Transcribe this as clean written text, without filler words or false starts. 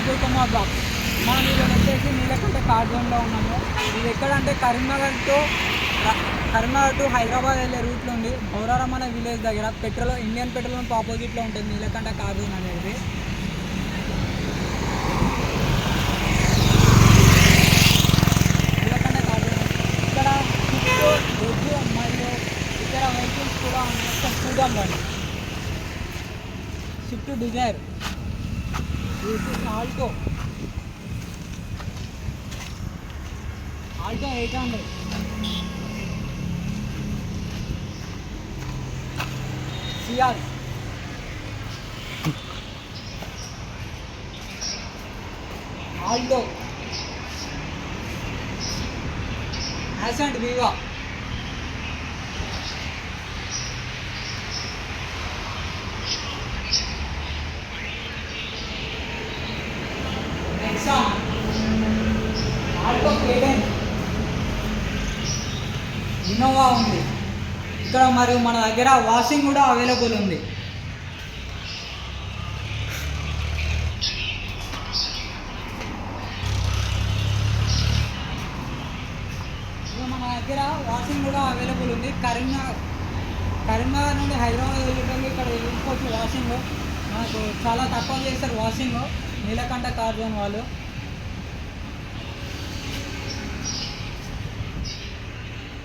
గుల్కమ్మ black. మనం ఈరోజు వచ్చేసి నీలకంఠ కార్ జోన్లో ఉన్నాము. ఇది ఎక్కడంటే కరీంనగర్ టు హైదరాబాద్ వెళ్ళే రూట్లో ఉంది. బౌరారం అనే విలేజ్ దగ్గర ఇండియన్ పెట్రోల్ పంప్ ఆపోజిట్లో ఉంటుంది నీలకంఠ కార్ జోన్ అనేది. నీలకంఠ కార్ జోన్ ఇక్కడ వెజ్ మరియు ఇతర వెహికల్స్ కూడా ఉన్నాయి. చూద్దాం రండి. స్విఫ్ట్ డిజైర్, ఆల్టో 800, సిఆర్, Alto, Accent Viva, Nexon, Alto కేడెన్, ఇన్నోవా ఉంది ఇక్కడ. మరియు మన దగ్గర వాషింగ్ కూడా అవైలబుల్ ఉంది. మన దగ్గర వాషింగ్ కూడా అవైలబుల్ ఉంది. కరీంనగర్ నుండి హైదరాబాద్ వెళ్ళేటప్పుడు ఇక్కడ వెళ్ళిపోవచ్చు. వాషింగ్ మనకు చాలా తక్కువ చేస్తారు. వాషింగ్ నీలకంఠ కార్ జోన్ వాళ్ళు.